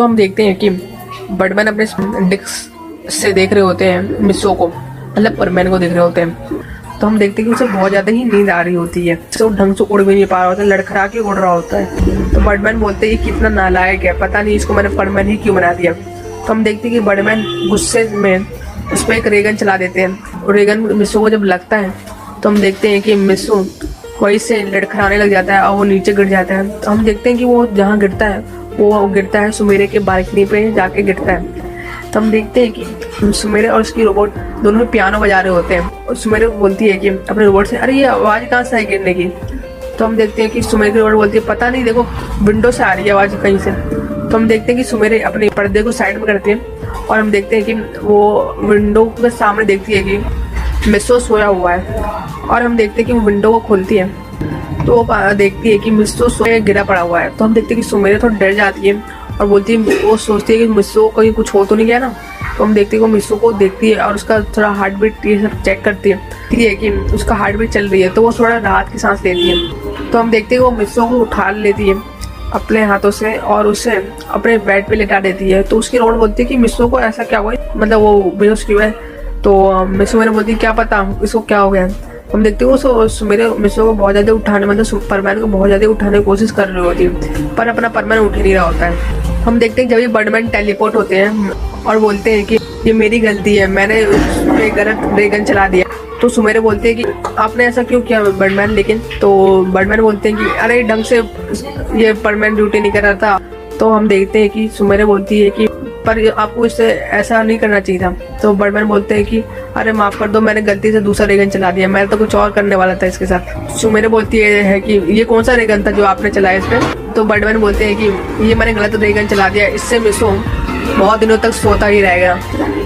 तो हम देखते हैं कि बर्डमैन अपने डिस्क से देख रहे होते हैं मिस्सो को, मतलब परमैन को देख रहे होते हैं। तो हम देखते हैं कि उसे बहुत ज्यादा ही नींद आ रही होती है, तो ढंग से उड़ भी नहीं पा रहा होता है, लड़खड़ा के उड़ रहा होता है। तो बर्डमैन बोलते हैं कितना नालायक है, पता नहीं इसको मैंने परमैन ही क्यों बना दिया। तो हम देखते हैं कि बर्डमैन गुस्से में उस पर एक रेगन चला देते हैं, और रेगन मिस्सो को जब लगता है तो हम देखते हैं कि मिस्सो वहीं से लड़खड़ाने लग जाता है और वो नीचे गिर जाता है। तो हम देखते हैं कि वो जहाँ गिरता है वो गिरता है सुमेरे के बालकनी पे जाके गिरता है। तो हम देखते हैं कि सुमेरे और उसकी रोबोट दोनों ही पियानो बजा रहे होते हैं, और सुमेरे बोलती है कि अपने रोबोट से, अरे ये आवाज़ कहाँ से आई गिरने की। तो हम देखते हैं कि सुमेरे की रोबोट बोलती है, पता नहीं, देखो विंडो से आ रही है आवाज़ कहीं से। तो हम देखते हैं कि सुमेरे अपने पर्दे को साइड में करती है, और हम देखते हैं कि वो विंडो के सामने देखती है कि मिस्सो सोया हुआ है। और हम देखते हैं कि वो विंडो को खोलती है तो वो देखती है कि मिस्सो सोए गिरा पड़ा हुआ है। तो हम देखते हैं कि सुमेरे थोड़ा डर जाती है और बोलती है, वो सोचती है कि मिस्सो को कुछ हो तो नहीं गया ना। तो हम देखते हैं कि वो मिस्सो को देखती है और उसका थोड़ा हार्ट बीट ये सब चेक करती है कि उसका हार्ट बीट चल रही है, तो वो थोड़ा राहत की सांस लेती है। तो हम देखते हैं कि वो मिस्सो को उठा लेती है अपने हाथों से और उसे अपने बेड पे लेटा देती है। तो उसकी रोड बोलती है कि मिस्सो को ऐसा क्या हुआ, मतलब वो बेहोश क्यों है। तो मिस्सो मेरे बोलती है क्या पता इसको क्या हो गया। हम देखते हैं वो मेरे मिस्सो को बहुत ज्यादा उठाने, मतलब परमैन को बहुत ज्यादा उठाने की कोशिश कर रही होती है, पर अपना परमैन उठ ही नहीं रहा होता है। हम देखते हैं जब ये बर्डमैन टेलीपोर्ट होते हैं और बोलते हैं कि ये मेरी गलती है, मैंने उसपे गलत रेगन चला दिया। तो सुमेरे बोलते हैं कि आपने ऐसा क्यों किया बर्डमैन, लेकिन तो बर्डमैन बोलते हैं कि अरे ढंग से ये परमैन ड्यूटी नहीं कर रहा था। तो हम देखते हैं कि सुमेरे बोलती है कि पर आपको इससे ऐसा नहीं करना चाहिए था। तो बर्डमैन बोलते हैं कि अरे माफ कर दो, मैंने गलती से दूसरा रेगन चला दिया, मैं तो कुछ और करने वाला था इसके साथ। सुमेरे बोलती है कि ये कौन सा रेगन था जो आपने चलाया इस पे। तो बर्डमैन बोलते हैं कि ये मैंने गलत रेगन चला दिया, इससे मिस्सो बहुत दिनों तक सोता ही रहेगा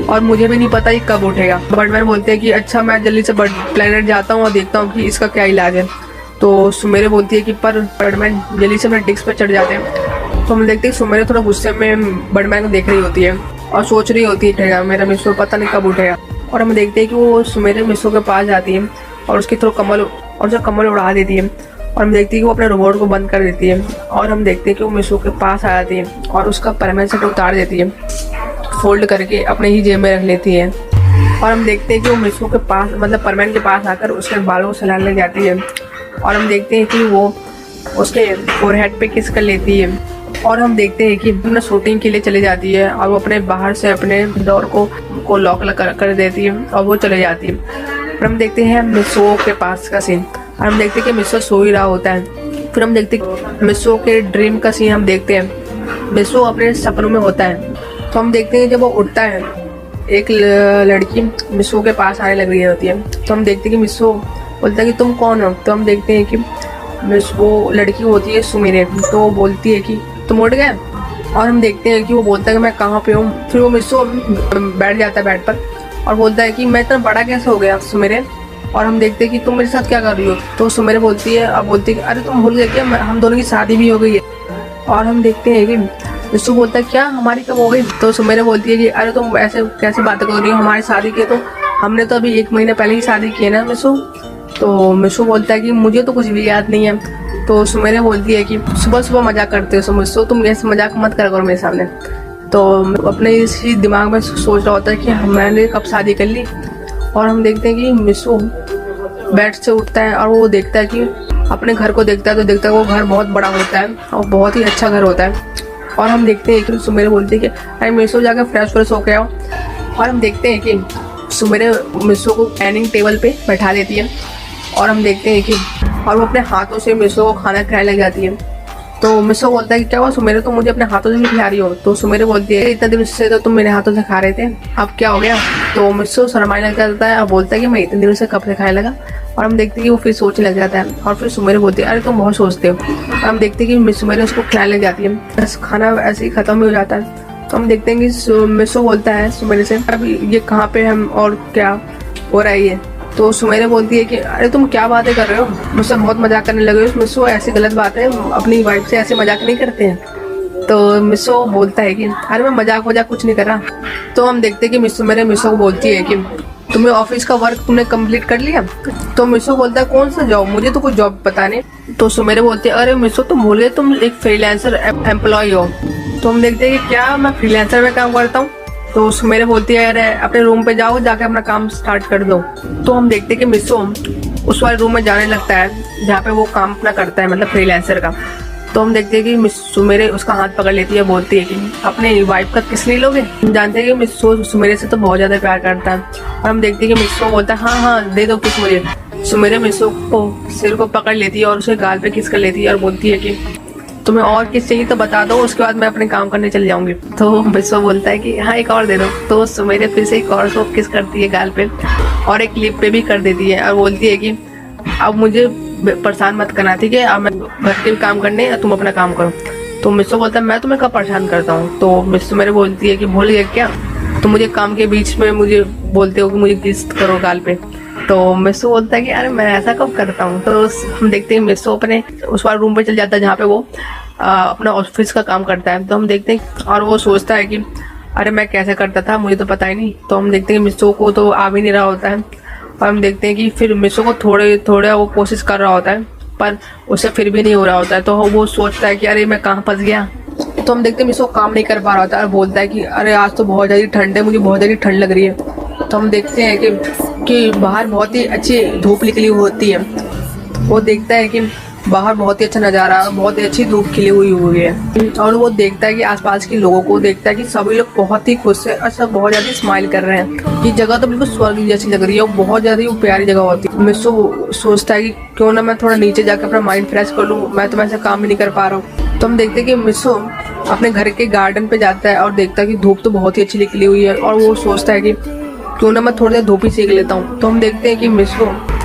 और मुझे भी नहीं पता ये कब उठेगा। बर्डमैन बोलते हैं कि अच्छा मैं जल्दी से प्लेनेट जाता हूँ और देखता हूँ कि इसका क्या इलाज है। तो सुमेरे बोलती है कि पर बर्डमैन जल्दी से अपने डिस्क पर चढ़ जाते हैं। तो हम देखते हैं सुमेरे थोड़ा गुस्से में बर्डमैन को देख रही होती है और सोच रही होती है मेरा मिस्सो पता नहीं कब उठेगा। और हम देखते हैं कि वो सुमेरे मिस्सो के पास जाती है और उसकी थोड़ा कमल उड़ा देती है। और हम देखते हैं कि वो अपने रोबोट को बंद कर देती है। और हम देखते हैं कि वो मिस्सो के पास आ जाती है और उसका परमैन सेट उतार देती है, फोल्ड करके अपने ही जेब में रख लेती है। और हम देखते हैं कि वो मिस्सो के पास, मतलब परमैन के पास आकर उसके बालों को सहलाने लग जाती है। और हम देखते हैं कि वो उसके फोरहेड पे किस कर लेती है। और हम देखते हैं कि अपना शूटिंग के लिए चली जाती है और वो अपने बाहर से अपने डोर को लॉक कर देती है और वो चले जाती है। फिर हम देखते हैं मिस्सो के पास का सीन, और हम देखते हैं कि मिस्सो सो ही रहा होता है। फिर हम देखते हैं मिस्सो के ड्रीम का सीन हम देखते हैं, मिस्सो अपने सपनों में होता है। तो हम देखते हैं जब वो उठता है एक लड़की मिस्सो के पास आने लग रही होती है। तो हम देखते हैं कि मिस्सो बोलता है कि तुम कौन हो। तो हम देखते हैं कि वो लड़की होती है सुमेरे, तो वो बोलती है कि तुम उठ गए। और हम देखते हैं कि वो बोलता है कि मैं कहाँ पे हूँ। फिर वो मिस्सो बैठ जाता है बेड पर और बोलता है कि मैं इतना बड़ा कैसे हो गया सुमेरे। और हम देखते हैं कि तुम मेरे साथ क्या कर रही हो। तो सुमेरे बोलती है, अब बोलती है अरे तुम भूल गए क्या, हम दोनों की शादी भी हो गई है। और हम देखते हैं कि मिस्सो बोलता है क्या हमारी कब हो गई। तो सुमेरे बोलती है कि अरे तुम ऐसे कैसे बातें कर रही हो, हमारी शादी की तो हमने तो अभी 1 महीने पहले ही शादी की है ना मिस्सो। तो मिस्सो बोलता है कि मुझे तो कुछ भी याद नहीं है। तो सुमेरे बोलती है कि सुबह सुबह मजाक करते हो मिस्सो, तुम ऐसे मजाक मत करो मेरे सामने। तो अपने इसी दिमाग में सोच रहा होता है कि मैंने कब शादी कर ली। और हम देखते हैं कि मिस्सो बेड से उठता है और वो देखता है कि अपने घर को देखता है, तो देखता है वो घर बहुत बड़ा होता है और बहुत ही अच्छा घर होता है। और हम देखते हैं कि सुमेरे बोलती है कि अरे मिस्सो जाकर फ्रेश होके आओ। और हम देखते हैं कि सुमेरे मिस्सो को डाइनिंग टेबल पे बैठा देती है और हम देखते हैं कि और वो अपने हाथों से मिस्सो को खाना खिलाने लग जाती है। तो मिस्सो बोलता है कि क्या हुआ सुमेरे, तो मुझे अपने हाथों से भी खिला रही हो। तो सुमेरे बोलती है इतना दिन से तो तुम मेरे हाथों से खा रहे थे, अब क्या हो गया। तो मिस्सो शर्माने लग जाता है और बोलता है कि मैं इतने दिनों से कब से खाने लगा। और हम देखते हैं कि वो फिर सोचने लग जाता है और फिर सुमेरे बोलती है अरे तुम बहुत सोचते हो। और हम देखते हैं कि सुमेरे उसको खिलाने लग जाती है, बस खाना ऐसे ही खत्म हो जाता है। तो हम देखते हैं कि मिस्सो बोलता है सुमेरे से अभी ये कहाँ पे हम और क्या हो रहा है। तो सुमेरे बोलती है कि अरे तुम क्या बातें कर रहे हो, मुझसे बहुत मजाक करने लगे हो। मिस्सो ऐसी गलत बात है, अपनी वाइफ से ऐसे मजाक नहीं करते हैं। तो मिस्सो बोलता है कि अरे मैं मजाक कुछ नहीं कर रहा। तो हम देखते हैं कि मिस्सो को बोलती है कि तुम्हें ऑफिस का वर्क तुमने कंप्लीट कर लिया। तो मिस्सो बोलता है कौन सा जॉब, मुझे तो कुछ जॉब पता नहीं। तो सुमेरे बोलते हैं अरे मिस्सो तुम भूल गए, तुम एक फ्रीलांसर एम्प्लॉय हो। तो हम देखते हैं कि क्या मैं फ्रीलांसर में काम करता हूँ। तो सुमेरे बोलती है अरे अपने रूम पे जाओ, जाके अपना काम स्टार्ट कर दो। तो हम देखते हैं कि मिसो उस वाले रूम में जाने लगता है जहाँ पे वो काम अपना करता है, मतलब फ्रीलांसर का। तो हम देखते हैं कि मिस सुमेरे उसका हाथ पकड़ लेती है, बोलती है कि अपने वाइफ का किस नहीं लोगे। हम जानते हैं कि मिसो सुमेरे से तो बहुत ज्यादा प्यार करता है, और हम देखते हैं कि मिसो बोलता है हाँ हाँ दे दो किस मुझे। सुमेरे मिसो को सिर को पकड़ लेती है और उसे गाल पे किस कर लेती है और बोलती है कि तुम्हें और किस चाहिए तो बता दो, उसके बाद मैं अपने काम करने चल जाऊंगी। तो मिसो बोलता है कि हाँ एक और दे दो। तो सुमेरे फिर से एक और को किस करती है गाल पे, और एक लिप पे भी कर देती है, और बोलती है कि अब मुझे परेशान मत करना, ठीक है, अब मैं घर के काम करने, तुम अपना काम करो। तो मिसो बोलता है मैं तुम्हें कब परेशान करता हूँ। तो मिसो मेरे बोलती है कि भूल गए क्या, तो मुझे काम के बीच में मुझे बोलते हो कि मुझे किस करो गाल पे। तो मिसो बोलता है कि अरे मैं ऐसा कब करता हूँ। तो हम देखते हैं मिसो अपने उस वाले रूम पे चल जाता है जहाँ पे वो अपना ऑफिस का काम करता है। तो हम देखते हैं और वो सोचता है कि अरे मैं कैसे करता था, मुझे तो पता ही नहीं। तो हम देखते हैं मिसो को तो आ भी नहीं रहा होता है, और हम देखते हैं कि फिर मिसो को थोड़ा वो कोशिश कर रहा होता है, पर उससे फिर भी नहीं हो रहा होता है। तो वो सोचता है कि अरे मैं कहाँ फंस गया। तो हम देखते हैं मिसो काम नहीं कर पा रहा होता है और बोलता है कि अरे आज तो बहुत ज़्यादा ठंड है, मुझे बहुत ज़्यादा ठंड लग रही है। तो हम देखते हैं कि बाहर बहुत ही अच्छी धूप निकली होती है। वो देखता है कि बाहर बहुत ही अच्छा नज़ारा, बहुत ही अच्छी धूप खिली हुई है, और वो देखता है कि आसपास के लोगों को देखता है कि सभी लोग बहुत ही खुश है और सब बहुत ज़्यादा स्माइल कर रहे हैं। ये जगह तो बिल्कुल स्वर्ग जैसी लग रही है, और बहुत ज़्यादा ही प्यारी जगह होती है। मिसो सोचता है कि क्यों ना मैं थोड़ा नीचे जाकर अपना माइंड फ्रेश कर लूँ, मैं तो ऐसा काम भी नहीं कर पा रहा हूँ। तो हम देखते हैं कि मिसो अपने घर के गार्डन पे जाता है और देखता है कि धूप तो बहुत ही अच्छी निकली हुई है, और वो सोचता है कि क्यों ना मैं थोड़ी देर धूप ही सेक लेता हूँ। तो हम देखते हैं कि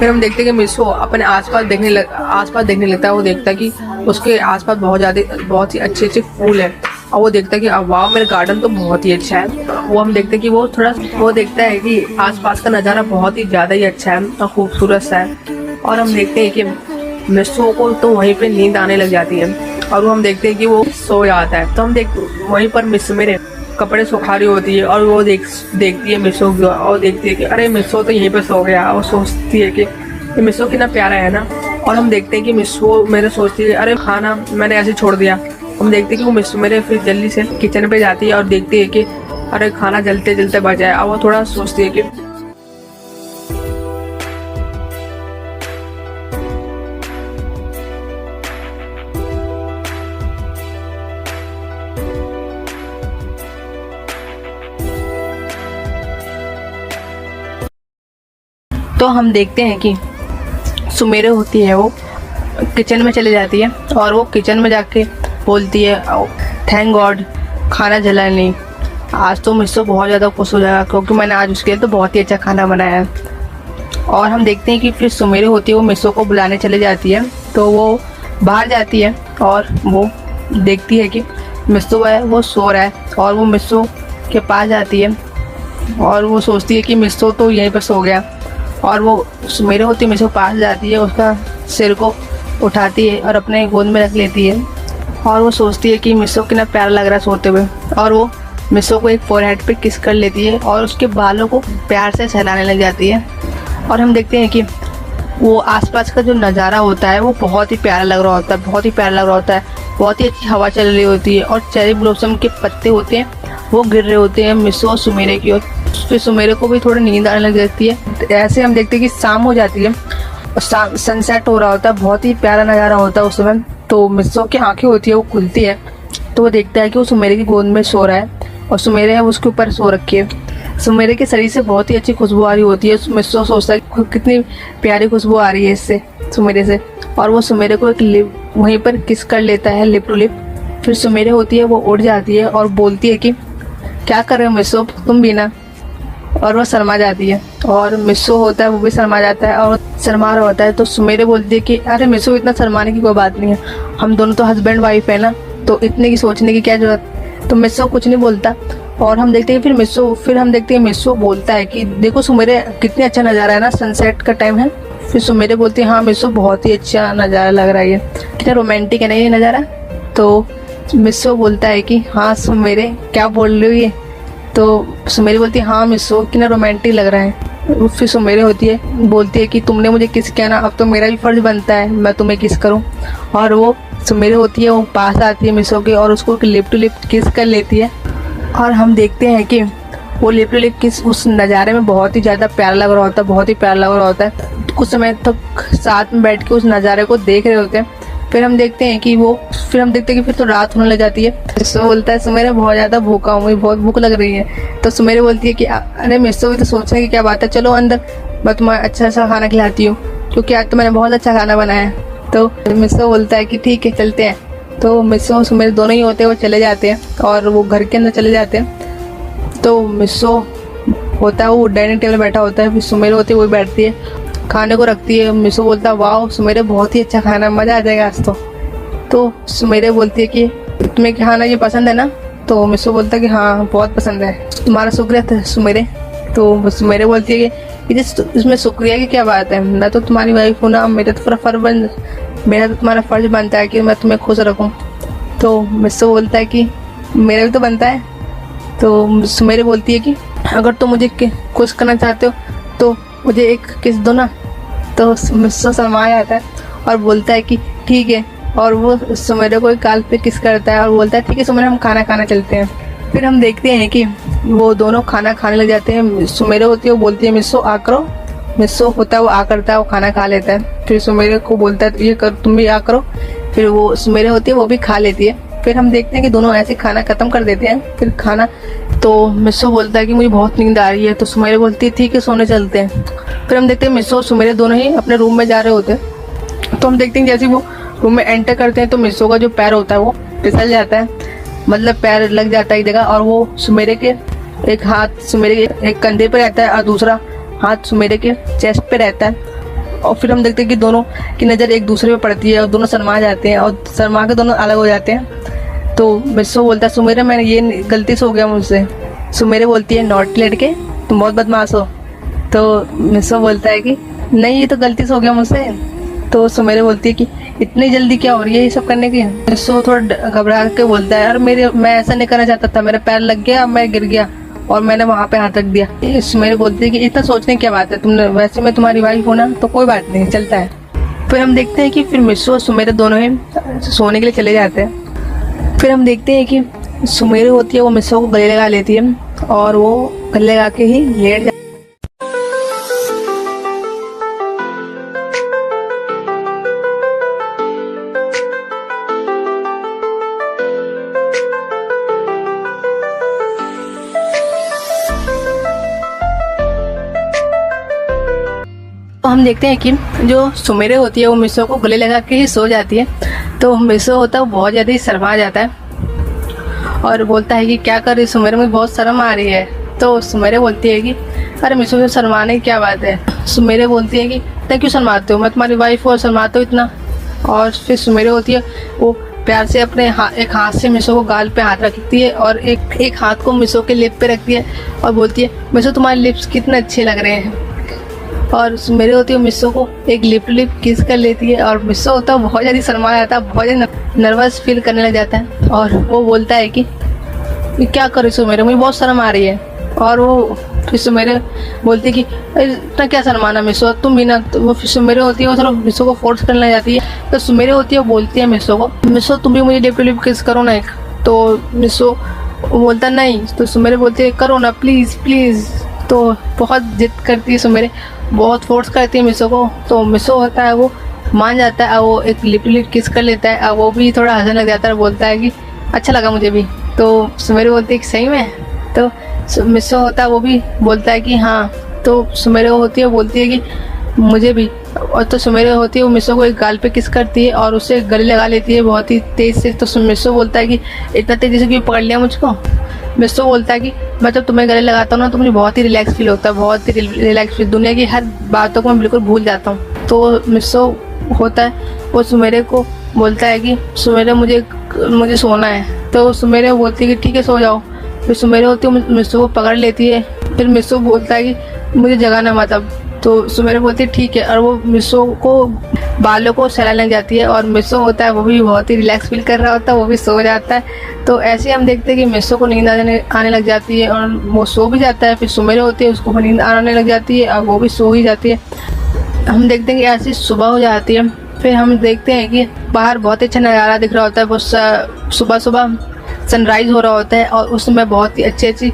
हम देखते हैं कि मिसो अपने आसपास देखने लगता है। वो देखता है कि उसके आसपास बहुत ही अच्छे फूल है, और वो देखता है कि वाह मेरा गार्डन तो बहुत ही अच्छा है। वो हम देखते हैं कि वो देखता है कि आसपास का नज़ारा बहुत ही ज़्यादा ही अच्छा है और खूबसूरत सा है। और हम देखते हैं कि मिसो को तो वहीं पे नींद आने लग जाती है, और वो हम देखते हैं कि वो सो जाता है। तो हम वहीं पर मिस मेरे कपड़े सुखा रही होती है, और वो देखती है मिसो को, और देखती है कि अरे मिसो तो यहीं पे सो गया। और सोचती है कि मिसो कितना प्यारा है ना। और हम देखते हैं कि मिसो मेरे सोचती है अरे खाना मैंने ऐसे छोड़ दिया। हम देखते हैं कि वो मिसो मेरे फिर जल्दी से किचन पे जाती है और देखती है कि अरे खाना जलते जलते बच जाए। और वो थोड़ा सोचती है कि तो हम देखते हैं कि सुमेरे होती है, वो किचन में चली जाती है, और वो किचन में जाके बोलती है थैंक गॉड खाना जला नहीं, आज तो मिसो बहुत ज़्यादा खुश हो जाएगा क्योंकि मैंने आज उसके लिए तो बहुत ही अच्छा खाना बनाया है। और हम देखते हैं कि फिर सुमेरे होती है, वो मिसो को बुलाने चले जाती है। तो वो बाहर जाती है और वो देखती है कि मिसो है वो सो रहा है, और वो मिसो के पास जाती है और वो सोचती है कि मिसो तो यहीं पर सो गया। और वो सुमेरे होती है मिसो पास जाती है, उसका सिर को उठाती है और अपने गोद में रख लेती है, और वो सोचती है कि मिसो कितना प्यारा लग रहा है सोते हुए। और वो मिसो को एक फोरहेड पे किस कर लेती है और उसके बालों को प्यार से सहलाने लग जाती है। और हम देखते हैं कि वो आसपास का जो नज़ारा होता है वो बहुत ही प्यारा लग रहा होता है, बहुत ही प्यारा लग रहा होता है। बहुत ही अच्छी हवा चल रही होती है, और चेरी ब्लॉसम के पत्ते होते हैं वो गिर रहे होते हैं मिसो और सुमेरे की ओर। फिर सुमेरे को भी थोड़ी नींद आने लग जाती है। ऐसे हम देखते हैं कि शाम हो जाती है और सनसेट हो रहा होता है, बहुत ही प्यारा नज़ारा होता है उस समय। तो मिसो की आंखें होती है वो खुलती है, तो वो देखता है कि वो सुमेरे की गोद में सो रहा है, और सुमेरे है उसके ऊपर सो रखी है। सुमेरे के शरीर से बहुत ही अच्छी खुशबू आ रही होती है। मिसो सोचता है कितनी प्यारी खुशबू आ रही है इससे, सुमेरे से, और वो सुमेरे को एक लिप वहीं पर किस कर लेता है, लिप टू लिप। फिर सुमेरे होती है वो उठ जाती है और बोलती है कि क्या कर रहे हो मिसो तुम भी ना। और वो शर्मा जाती है, और मिसो होता है वो भी शर्मा जाता है और शर्मा रहा होता है। तो सुमेरे बोलती है कि अरे मिसो इतना शर्माने की कोई बात नहीं है, हम दोनों तो हस्बैंड वाइफ है ना, तो इतने की सोचने की क्या जरूरत। तो मिसो कुछ नहीं बोलता, और हम देखते हैं फिर हम देखते हैं मिसो बोलता है कि देखो सुमेरे कितनी अच्छा नज़ारा है ना, सनसेट का टाइम है। फिर सुमेरे बोलती है हाँ मिसो बहुत ही अच्छा नज़ारा लग रहा है, कितना रोमांटिक है ना ये नज़ारा। तो मिसो बोलता है कि हाँ सुमेरे क्या बोल रही हो ये। तो सुमेरे बोलती है हाँ मिसो कितना रोमांटिक लग रहा है। फिर सुमेरे बोलती है कि तुमने मुझे किस किया ना, अब तो मेरा भी फर्ज बनता है मैं तुम्हें किस करूं। और वो सुमेरे होती है वो पास आती है मिसो के और उसको लिप टू लिप किस कर लेती है। और हम देखते हैं कि वो लिप टू लिप किस उस नज़ारे में बहुत ही ज़्यादा प्यारा लग रहा होता है, बहुत ही प्यारा लग रहा होता है। कुछ समय तक साथ में बैठ के उस नज़ारे को देख रहे होते हैं। फिर हम देखते हैं कि फिर तो रात होने लग जाती है। मिसो बोलता है सुमेरे बहुत ज़्यादा भूखा हूँ, मुझे बहुत भूख लग रही है। तो सुमेरे बोलती है कि अरे मिसो भी तो सोचने की क्या बात है, चलो अंदर मैं तुम्हें अच्छा सा खाना खिलाती हूँ, क्योंकि आज तो मैंने बहुत अच्छा खाना बनाया है। तो मिसो बोलता है कि ठीक है चलते हैं। तो मिसो सुमेरे दोनों ही होते हैं, वो चले जाते हैं और वो घर के अंदर चले जाते हैं। तो मिसो होता है वो डाइनिंग टेबल बैठा होता है, फिर सुमेरे होती है वो बैठती है, खाने को रखती है। मिसो बोलता है वाह सुमेरे बहुत ही अच्छा खाना, मज़ा आ जाएगा आज तो सुमेरे बोलती है कि तुम्हें खाना ये पसंद है ना। तो मिसो बोलता है कि हाँ बहुत पसंद है, तुम्हारा शुक्रिया था सुमेरे। तो सुमेरे बोलती है कि इसमें शुक्रिया की क्या बात है, मैं तो तुम्हारी वाइफ हूँ ना, मेरा तो तुम्हारा फर्ज बनता है कि मैं तुम्हें खुश रखूँ। तो मिसो बोलता है कि मेरा भी तो बनता है। तो सुमेरे बोलती है कि अगर तुम मुझे खुश करना चाहते हो तो मुझे एक किस दो ना। तो मिसो शर्मा जाता है और बोलता है कि ठीक है, और वो सुमेरे को गाल पे किस करता है और बोलता है ठीक है सुमेरे हम खाना खाना चलते हैं। फिर हम देखते हैं कि वो दोनों खाना खाने लग जाते हैं। सुमेरे होती है वो बोलती है मिसो आ करो। मिसो होता है वो आ करता है, वो खाना खा लेता है। फिर सुमेरे को बोलता है ये कर तुम भी आ करो। फिर वो सुमेरे होती है वो भी खा लेती है। फिर हम देखते हैं कि दोनों ऐसे खाना खत्म कर देते हैं। फिर खाना तो मिसो बोलता है कि मुझे बहुत नींद आ रही है। तो सुमेरे बोलती है ठीक है सोने चलते हैं। फिर हम देखते हैं मिसो और सुमेरे दोनों ही अपने रूम में जा रहे होते हैं। तो हम देखते हैं जैसे वो रूम में एंटर करते हैं तो मिसो का जो पैर होता है वो फिसल जाता है, मतलब पैर लग जाता है एक जगह, और वो सुमेरे के एक हाथ सुमेरे के एक कंधे पे रहता है और दूसरा हाथ सुमेरे के चेस्ट पे रहता है। और फिर हम देखते हैं कि दोनों की नज़र एक दूसरे पे पड़ती है और दोनों शर्मा जाते हैं और शर्मा के दोनों अलग हो जाते हैं। तो मिसो बोलता है सुमेरे मैंने ये गलती से हो गया मुझसे। सुमेरे बोलती है नॉटी लड़के तुम बहुत बदमाश हो। तो मिसो बोलता है कि नहीं ये तो गलती से हो गया मुझसे। तो सुमेरे बोलती है कि इतनी जल्दी क्या हो रही है ये सब करने की। मिसो थोड़ा घबरा के बोलता है यार मैं ऐसा नहीं करना चाहता था, मेरा पैर लग गया, मैं गिर गया और मैंने वहाँ पे हाथ रख दिया। सुमेरे बोलती है कि इतना सोचने की क्या बात है, तुमने वैसे मैं तुम्हारी वाइफ हूँ ना तो कोई बात नहीं चलता है। फिर हम देखते हैं कि फिर मिसो और सुमेरे दोनों ही सोने के लिए चले जाते हैं। फिर हम देखते हैं कि सुमेरे होती है वो मिसो को गले लगा लेती है और वो गले लगा के ही लेट तो हम देखते हैं कि जो सुमेरे होती है वो मिसो को गले लगा के ही सो जाती है। तो मिसो होता है वो बहुत ज़्यादा ही शर्मा जाता है और बोलता है कि क्या कर रही सुमेरे, मुझे बहुत शर्म आ रही है। तो सुमेरे बोलती है कि अरे मिसो से शर्माने की क्या बात है। सुमेरे बोलती है कि तुम क्यों शर्माते हो, मैं तुम्हारी वाइफ हूँ और शर्माते हो इतना। और फिर सुमेरे होती है वो प्यार से अपने एक हाथ से मिसो को गाल पे हाथ रखती है और एक हाथ को मिसो के लिप पे रखती है और बोलती है मिसो तुम्हारे लिप्स कितने अच्छे लग रहे हैं। और सुमेरे होती है मिसो को एक लिप टू लिप किस कर लेती है और मिसो होता है बहुत ज़्यादा शर्मा जाता है, बहुत ज़्यादा नर्वस फील करने लग जाता है और वो बोलता है कि क्या करे सुमेरे, मुझे बहुत शर्म आ रही है। और वो फिर सुमेरे बोलती है कि इतना क्या शर्माना मिसो, तुम भी ना। तो वो फिर सुमेरे होती है वो थोड़ा मिसो को फोर्स करने लग जाती है। तो सुमेरे होती है वो बोलती है मिसो को मिसो तुम भी मुझे लिप टू लिप किस करो ना एक। तो मिसो बोलता नहीं। तो सुमेरे बोलती है करो ना प्लीज़ प्लीज़। तो बहुत जिद करती है सुमेरे, बहुत फोर्स करती है मिसो को। तो मिसो होता है वो मान जाता है, वो एक लिप टू लिप किस कर लेता है और वो भी थोड़ा हंसने लग जाता है, बोलता है कि अच्छा लगा मुझे भी। तो सुमेरे बोलती है कि सही में। तो मिसो होता है वो भी बोलता है कि हाँ। तो सुमेरे होती है बोलती है कि मुझे भी। और तो सुमेरे होती है वो मिसो को एक गाल पे किस करती है और उसे गले लगा लेती है बहुत ही तेज से। तो मिसो बोलता है कि इतना तेजी से क्यों पकड़ लिया मुझको। मिसो बोलता है कि मैं जब तुम्हें गले लगाता हूँ ना तो मुझे बहुत ही रिलैक्स फील होता है, बहुत ही रिलैक्स फील, दुनिया की हर बातों को मैं बिल्कुल भूल जाता हूँ। तो मिसो होता है वो सुमेरे को बोलता है कि सुमेरे मुझे सोना है। तो सुमेरे बोलती है कि ठीक है सो जाओ। फिर सुमेरे होती है मिसो को पकड़ लेती है। फिर मिसो बोलता है कि मुझे जगाना मत अब। तो सुमेरे बोलती है ठीक है और वो मिसो को बालों को सहलाने लग जाती है और मिसो होता है वो भी बहुत ही रिलैक्स फील कर रहा होता है, वो भी सो जाता है। तो ऐसे हम देखते हैं कि मिसो को नींद आने लग जाती है और वो सो भी जाता है। फिर सुमेरे होती है उसको नींद आने लग जाती है और वो भी सो ही जाती है। हम देखते हैं कि ऐसी सुबह हो जाती है। फिर हम देखते हैं कि बाहर बहुत अच्छा नज़ारा दिख रहा होता है। वो सुबह सुबह सनराइज हो रहा होता है और उस समय बहुत ही अच्छी अच्छी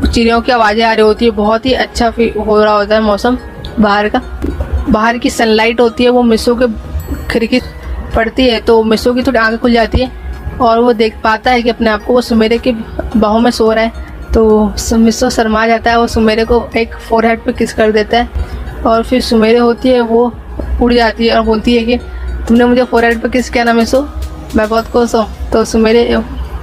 चिड़ियों की आवाज़ें आ रही होती है। बहुत ही अच्छा हो रहा होता है मौसम बाहर का। बाहर की सनलाइट होती है वो मिस्सो के खिड़की पड़ती है तो मिस्सो की थोड़ी आंखें खुल जाती है और वो देख पाता है कि अपने आप को वो सुमेरे के बाहों में सो रहा है। तो मिस्सो शर्मा जाता है, वो सुमेरे को एक फोरहेड पे किस कर देता है और फिर सुमेरे होती है वो उड़ जाती है और बोलती है कि तुमने मुझे फोरहेड पे किस किया ना मिस्सो, मैं बहुत खुश हूँ। तो सुमेरे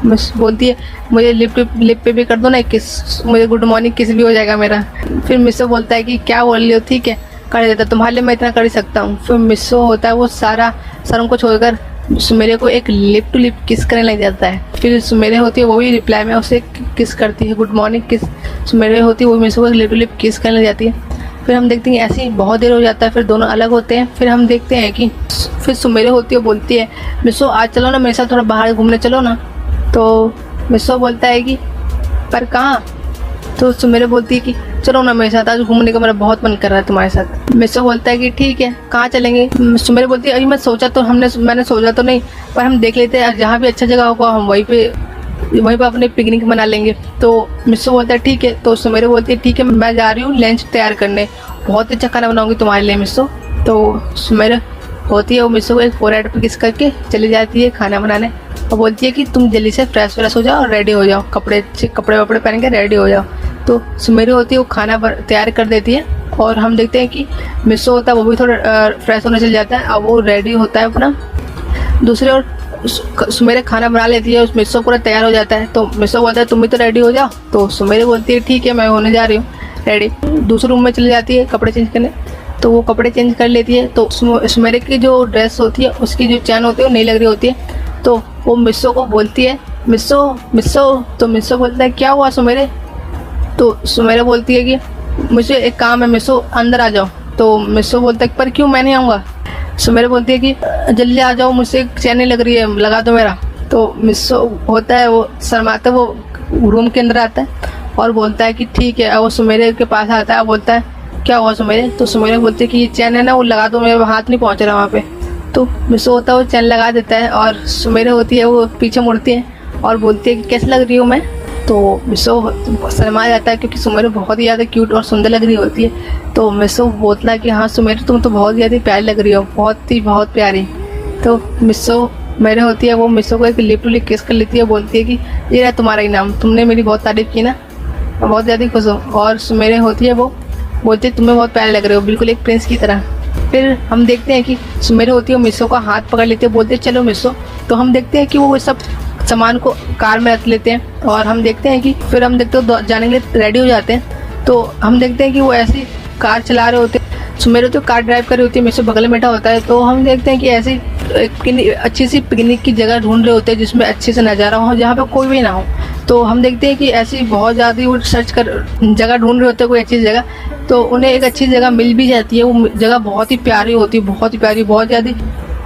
बोलती है मुझे लिप पे भी कर दो ना एक किस, मुझे गुड मॉर्निंग किस भी हो जाएगा मेरा। फिर मिस्सो बोलता है कि क्या बोल रही हो, ठीक है कर देता, तुम्हारे लिए मैं इतना कर ही सकता हूँ। फिर मिस्सो होता है वो सारा शर्म को छोड़कर सुमेरे को एक लिप टू लिप किस करने लग जाता है। फिर सुमेरे होती है वो भी रिप्लाई में उसे किस करती है, गुड मॉर्निंग किस। सुमेरे होती है वो मिस्सो को एक लिप टू लिप किस करने लग जाती है। फिर हम देखते हैं ऐसे ही बहुत देर हो जाता है, फिर दोनों अलग होते हैं। फिर हम देखते हैं कि फिर सुमेरे होती है बोलती है मिस्सो आज चलो ना मेरे साथ थोड़ा बाहर घूमने चलो ना। तो मिस्सो बोलता है कि पर कहाँ। तो सुमेरे बोलती है कि चलो ना मेरे साथ, आज घूमने का मेरा बहुत मन कर रहा है तुम्हारे साथ। मिस्सो बोलता है कि ठीक है कहाँ चलेंगे। सुमेरे बोलती है अरे मैंने सोचा तो नहीं, पर हम देख लेते हैं जहाँ भी अच्छा जगह होगा हम वहीं पे अपने पिकनिक मना लेंगे। तो मिस्सो बोलता है ठीक है। तो सुमेरे बोलती है ठीक है मैं जा रही हूँ लंच तैयार करने, बहुत अच्छा खाना बनाऊंगी तुम्हारे लिए मिस्सो। तो सुमेरे होती है वो मिस्सो को एक फोरहेड पे किस करके चली जाती है खाना बनाने और बोलती है कि तुम जल्दी से फ्रेश हो जाओ और रेडी हो जाओ, कपड़े वपड़े पहन के रेडी हो जाओ। तो सुमेरे होती है वो खाना तैयार कर देती है और हम देखते हैं कि मिस्सो होता है वो भी थोड़ा फ्रेश होने चल जाता है और वो रेडी होता है अपना। दूसरी ओर सुमेरे खाना बना लेती है, उस मिस्सो पूरा तैयार हो जाता है। तो मिस्सो बोलता है तुम भी तो रेडी हो जाओ। तो सुमेरे बोलती है ठीक है मैं होने जा रही हूँ रेडी। दूसरे रूम में चली जाती है कपड़े चेंज करने, तो वो कपड़े चेंज कर लेती है। तो सुमेरे की जो ड्रेस होती है उसकी जो चैन होती है वो नहीं लग रही होती है। तो वो मिस्सो को बोलती है मिस्सो। तो मिस्सो बोलता है क्या हुआ सुमेरे। तो सुमेरे बोलती है कि मुझे एक काम है मिस्सो अंदर आ जाओ। तो मिस्सो बोलता है पर क्यों मैं नहीं आऊँगा। सुमेरे बोलती है कि जल्दी आ जाओ मुझसे चैन नहीं लग रही है लगा दो मेरा। तो मिस्सो होता है वो शर्माता है वो रूम के अंदर आता है और बोलता है कि ठीक है। वो सुमेरे के पास आता है, बोलता है क्या हुआ सुमेरे। तो सुमेरे बोलती है कि ये चैन है ना वो लगा दो, मेरा हाथ नहीं पहुँच रहा वहाँ पे। तो मिस्सो होता है वो चैन लगा देता है और सुमेरे होती है वो पीछे मुड़ती है और बोलती है कि कैसे लग रही हूँ मैं। तो मिस्सो शर्मा जाता है क्योंकि सुमेरे बहुत ही ज़्यादा क्यूट और सुंदर लग रही होती है। तो मिस्सो बोलता है कि हाँ सुमेरे तुम तो बहुत ज़्यादा प्यारी लग रही हो, बहुत प्यारी। तो मिस्सो मेरे होती है वो मिस्सो को एक लिप टू लिप किस कर लेती है, बोलती है कि ये रहा तुम्हारा इनाम, तुमने मेरी बहुत तारीफ़ की ना, मैं बहुत ज़्यादा खुश हूँ। और सुमेरे होती है वो बोलती है तुम्हें बहुत प्यारे लग रहे हो, बिल्कुल एक प्रिंस की तरह। फिर हम देखते हैं कि सुमेरे होती है वो मिस्सो का हाथ पकड़ लेते हैं, बोलते हैं चलो मिस्सो। तो हम देखते हैं कि वो सब सामान को कार में रख लेते हैं और हम देखते हैं कि फिर हम देखते हैं जाने के लिए रेडी हो जाते हैं। तो हम देखते हैं कि वो ऐसी कार चला रहे होते हैं, सुमेरे तो कार ड्राइव कर रही होती है, मिस्सो बगल में बैठा होता है। तो हम देखते हैं कि ऐसी अच्छी सी पिकनिक की जगह ढूंढ रहे होते हैं जिसमें अच्छे से नज़ारा हो, जहाँ पे कोई भी ना हो। तो हम देखते हैं कि ऐसी बहुत ज़्यादा वो सर्च कर जगह ढूंढ रहे होते हैं कोई अच्छी जगह, तो उन्हें एक अच्छी जगह मिल भी जाती है। वो जगह बहुत ही प्यारी होती है, बहुत ही प्यारी, बहुत ज़्यादा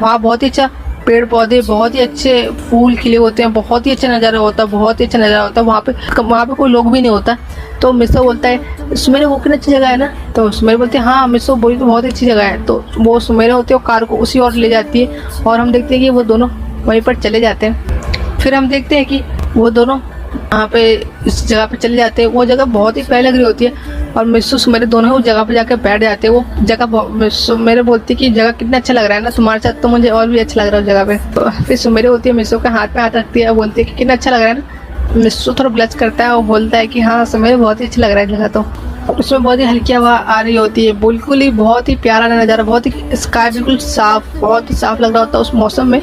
वहाँ बहुत ही अच्छा पेड़ पौधे, बहुत ही अच्छे फूल खिले होते हैं, बहुत ही अच्छा नज़ारा होता है, बहुत ही अच्छा नज़ारा होता है। वहाँ पे कोई लोग भी नहीं होता। तो मिस्सो बोलता है सुमेरे वो कितनी अच्छी जगह है ना। तो सुमेरे बोलते हैं हाँ मिस्सो बोली तो बहुत अच्छी जगह है। तो वो सुमेरे होते हैं कार को उसी ओर ले जाती है और हम देखते हैं कि वो दोनों वहीं पर चले जाते हैं। फिर हम देखते हैं कि वो दोनों वहाँ पे इस जगह पे चले जाते हैं। वो जगह बहुत ही प्यारी लग रही होती है और मिस्सो सुमेरे दोनों उस जगह पे जाकर बैठ जाते हैं। वो जगह सुमेरे बोलती है कि जगह कितना अच्छा लग रहा है ना, तुम्हारे साथ तो मुझे और भी अच्छा लग रहा है उस जगह पे। तो फिर सुमेरे होती है मिस्सो के हाथ पे हाथ रखती है और बोलती है कि कितना अच्छा लग रहा है ना। मिस्सो थोड़ा ब्लश करता है और बोलता है कि हाँ सुमेरे बहुत ही अच्छा लग रहा है जगह। तो उसमें बहुत ही हल्की हवा आ रही होती है, बिल्कुल ही बहुत ही प्यारा नज़ारा, बहुत ही स्काई बिल्कुल साफ, बहुत ही साफ लग रहा होता है उस मौसम में।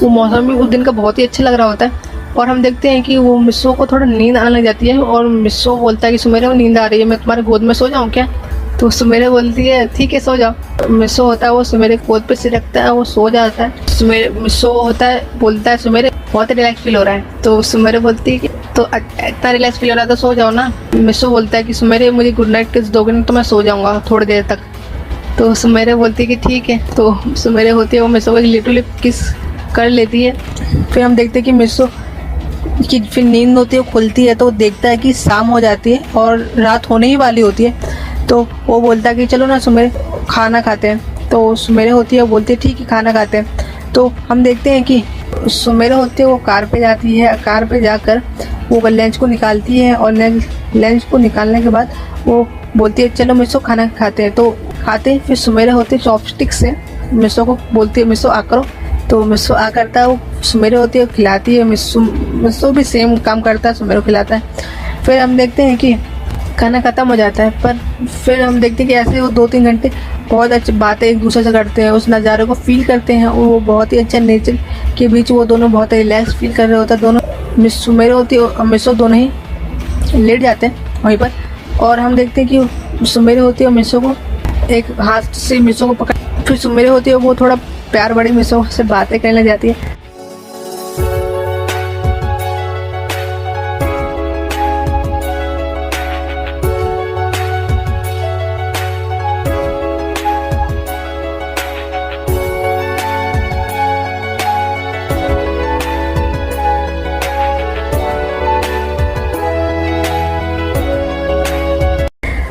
वो मौसम भी उस दिन का बहुत ही अच्छा लग रहा होता है। और हम देखते हैं कि वो मिस्सो को थोड़ा नींद आने लग जाती है और मिस्सो बोलता है कि सुमेरे को नींद आ रही है, मैं तुम्हारे गोद में सो जाऊँ क्या। तो सुमेरे बोलती है ठीक है सो जाओ। मिस्सो होता है वो सुमेरे गोद पे सिर रखता है, वो सो जाता है। मिस्सो होता है बोलता है सुमेरे बहुत रिलैक्स फील हो रहा है। तो सुमेरे बोलती है कि तो इतना रिलैक्स फील हो रहा है तो सो जाओ ना। मिस्सो बोलता है कि सुमेरे मुझे गुड नाइट किस दोगे ना तो मैं सो जाऊँगा थोड़ी देर तक। तो सुमेरे बोलती है कि ठीक है। तो सुमेरे होती है वो मिस्सो को एक लिप टू लिप किस कर लेती है। फिर हम देखते हैं कि मिस्सो की फिर नींद होती है, वो खुलती है तो देखता है कि शाम हो जाती है और रात होने ही वाली होती है। तो वो बोलता है कि चलो ना सुमेरे खाना खाते हैं। तो सुमेरे होती है, वो बोलती है ठीक है खाना खाते हैं। तो हम देखते हैं कि सुमेरे होती है वो कार पे जाती है, कार पे जाकर वो लंच को निकालती है और लंच को निकालने के बाद वो बोलती है चलो मिसो खाना खाते हैं। तो खाते हैं, फिर सुमेरे होती है चॉपस्टिक से मिसो को बोलती है मिसो आ करो। तो मिसो आ करता है, वो सुमेरे होती है खिलाती है, मिसो भी सेम काम करता है, सुमेरे को खिलाता है। फिर हम देखते हैं कि खाना ख़त्म हो जाता है, पर फिर हम देखते हैं कि ऐसे वो 2-3 घंटे बहुत अच्छी बातें एक दूसरे से करते हैं, उस नज़ारे को फील करते हैं। वो बहुत ही अच्छा नेचर के बीच वो दोनों बहुत रिलैक्स फील कर रहे होते हैं। दोनों सुमेरे होती है और मिसो दोनों ही लेट जाते हैं वहीं पर। और हम देखते हैं कि सुमेरे होती है और मिसो को एक हाथ से मिसो को पकड़, फिर सुमेरे होती है वो थोड़ा प्यार बड़ी मिसो से बातें करने लग जाती है।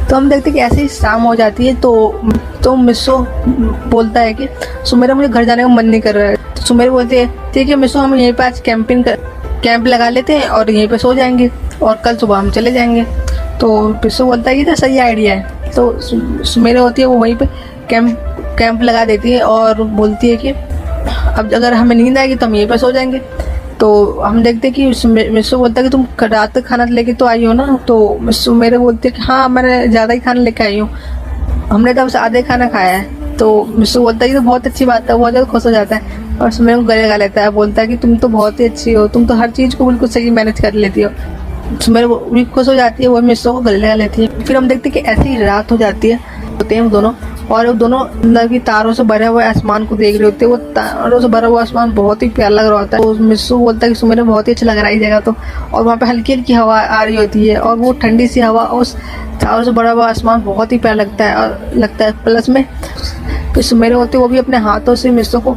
तो हम देखते हैं कि ऐसे ही शाम हो जाती है। तो मिसो बोलता है कि सुमेरे मुझे घर जाने का मन नहीं कर रहा है। तो सुमेरे बोलती है ठीक है मिसो, हम यहीं पे आज कैंप लगा लेते हैं और यहीं पे सो जाएंगे और कल सुबह हम चले जाएंगे। तो मिसो बोलता है कि तो सही आइडिया है। तो सुमेरे होती है वो वहीं पे कैंप लगा देती है और बोलती है कि अब अगर हमें नींद आएगी तो हम यहीं पे सो जाएंगे। तो हम देखते हैं कि मिसो बोलता है कि तुम रात तक खाना लेके तो आई हो ना। तो मिसो मेरे बोलते है कि हाँ मैंने ज़्यादा ही खाना लेके आई हूँ, हमने तो बस आधे खाना खाया है। तो मिसो बोलता है कि तो बहुत अच्छी बात है, बहुत ज़्यादा खुश हो जाता है और सुमेरे को गले लगा लेता है, बोलता है कि तुम तो बहुत ही अच्छी हो, तुम तो हर चीज़ को बिल्कुल सही मैनेज कर लेती हो। सुमेरे भी खुश हो जाती है, वो मिसो को गले लगा लेती है। फिर हम देखते हैं कि ऐसी ही रात हो जाती है, होते हैं वो दोनों और वो दोनों अंदर की तारों से भरे हुए आसमान को देख रहे होते हैं। वो तारों से भरा हुआ आसमान बहुत ही प्यारा लग रहा होता है। तो मिसो बोलता है कि सुमेरे बहुत ही अच्छा लग रहा है इस जगह तो, और वहाँ पे हल्की हल्की हवा आ रही होती है और वो ठंडी सी हवा उस तारों से भरा हुआ आसमान बहुत ही प्यारा लगता है। प्लस में फिर सुमेरे होते वो भी अपने हाथों से मिसो को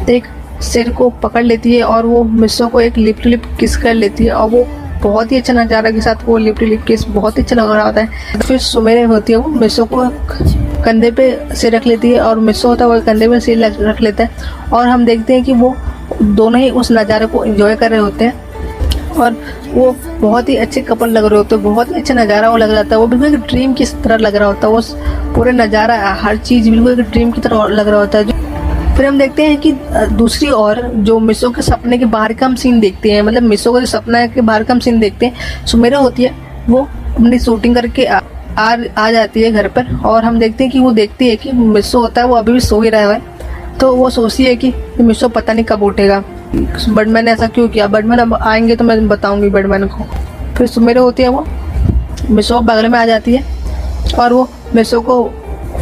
एक सिर को पकड़ लेती है और वो मिसो को एक लिप टू लिप किस कर लेती है और वो बहुत ही अच्छा नज़ारा के साथ वो लिप टू लिप किस बहुत ही अच्छा लग रहा होता है। फिर सुमेरे होती है वो मिसो को कंधे पे सिर रख लेती है और मिसो होता है वो कंधे पे सिर रख लेता है और हम देखते हैं कि वो दोनों ही उस नज़ारे को एंजॉय कर रहे होते हैं और वो बहुत ही अच्छे कपल लग रहे होते हैं। बहुत ही अच्छा नज़ारा वो लग रहा था, वो बिल्कुल एक ड्रीम की तरह लग रहा होता है। वो पूरे नज़ारा हर चीज़ बिल्कुल एक ड्रीम की तरह लग रहा होता है। फिर हम देखते हैं कि दूसरी ओर जो मिसो के सपने के बाहर का हम सीन देखते हैं, मतलब मिसो का जो सपना के बाहर का हम सीन देखते हैं। सुमेरा होती है वो अपनी शूटिंग करके आ जाती है घर पर और हम देखते हैं कि वो देखती है कि मिसो होता है वो अभी भी सो ही रहा है। तो वो सोचती है कि मिसो पता नहीं कब उठेगा, बर्डमैन ने ऐसा क्यों किया, बर्डमैन अब आएंगे तो मैं बताऊंगी बर्डमैन को। फिर सुमेरा होती है वो मिसो बगल में आ जाती है और वो मिसो को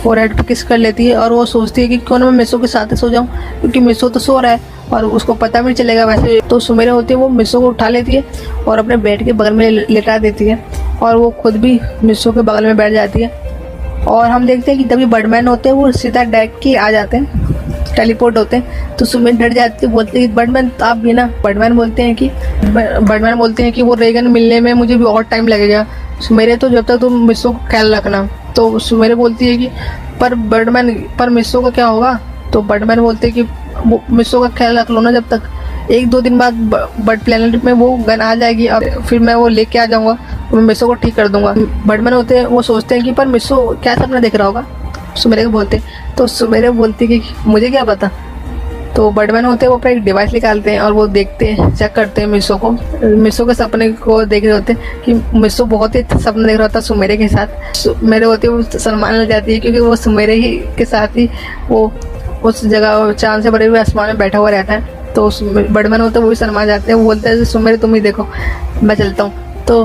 फोरहेड पे किस कर लेती है और वो सोचती है कि क्यों ना मैं मिसो के साथ सो जाऊं, क्योंकि मिसो तो सो रहा है और उसको पता भी नहीं चलेगा वैसे। तो सुमेरा होती है वो मिसो को उठा लेती है और अपने बेड के बगल में लेटा देती है और वो खुद भी मिसो के बगल में बैठ जाती है। और हम देखते हैं कि तभी बर्डमैन होते हैं वो सीधा डायरेक्ट के आ जाते हैं, टेलीपोर्ट होते हैं। तो सुमेरा डर जाती है, बोलते हैं बर्डमैन आप भी ना। बर्डमैन बोलते हैं कि वो रेगन मिलने में मुझे भी और टाइम लगेगा, सुमेरा तो जब तक तुम मिसो को ख्याल रखना। तो सुमेरा बोलती है कि पर मिसो का क्या होगा। तो बर्डमैन बोलते हैं कि वो मिसो का ख्याल रख लो ना, जब तक 1-2 दिन बाद बर्ड प्लेनेट में वो गन आ जाएगी, अब फिर मैं वो लेके आ जाऊंगा, मैं मिसो को ठीक कर दूंगा। बर्डमैन होते हैं वो सोचते हैं कि पर मिसो क्या सपना देख रहा होगा, सुमेरा को बोलते। तो सुमेरा बोलती है कि मुझे क्या पता। तो बर्डमैन होते हैं वो अपना एक डिवाइस निकालते हैं और वो देखते हैं, चेक करते हैं मिसो के सपने को देख रहे होते हैं कि मिसो बहुत ही अच्छा सपना देख रहा होता है सुमेरा के साथ। सुमेरा होती है वो शर्माने लग जाती है क्योंकि वो सुमेरा ही के साथ ही वो उस जगह चांद से बड़े हुए आसमान में बैठा हुआ रहता है। तो बर्डमैन होता है वो भी शर्मा जाते हैं, वो बोलते हैं सुमेरा तुम ही देखो मैं चलता हूँ। तो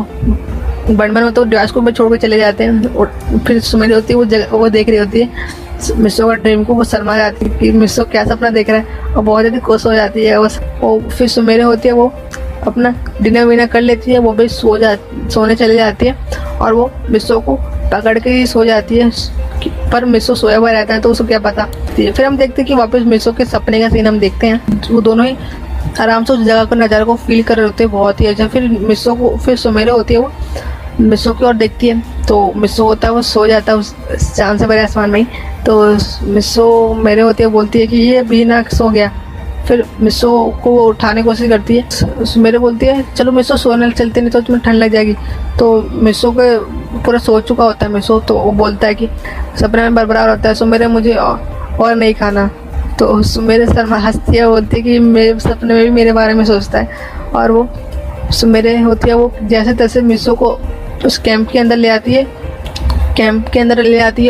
बर्डमैन होता है डिवाइस को मैं छोड़ के चले जाते हैं और फिर सुमेरा होती है वो देख रही होती है मिसो का ड्रीम को, वो शर्मा जाती है कि मिसो क्या सपना देख रहा है और बहुत ज़्यादा खुश हो जाती है वो। फिर सुमेरा होती है वो अपना डिनर विनर कर लेती है, वो भी सोने चले जाती है और वो मिसो को पकड़ के ही सो जाती है, पर मिसो सोया हुआ रहता है तो उसको क्या पता। फिर हम देखते हैं कि वापस मिसो के सपने का सीन हम देखते हैं, वो दोनों ही आराम से उस जगह को नज़ारे को फील कर रहे होते हैं बहुत ही अच्छा। फिर सुमेरा होती है वो मिसो की ओर देखती है तो मिसो होता है वो सो जाता है उस चांद से भरे आसमान में ही। तो मिसो मेरे होते हुए बोलती है कि ये अभी ना सो गया। फिर मिसो को वो उठाने की कोशिश करती है। मेरे बोलती है चलो मिसो सोने चलते, नहीं तो तुम्हें ठंड लग जाएगी। तो मिसो के पूरा सो चुका होता है मिसो, तो वो बोलता है कि सपने में बरबरार होता है, सो मेरे मुझे और नहीं खाना। तो मेरे सर में हंसती है, बोलती है कि मेरे सपने में भी मेरे बारे में सोचता है। और वो मेरे होती है वो जैसे तैसे मिसो को उस कैंप के अंदर ले आती है,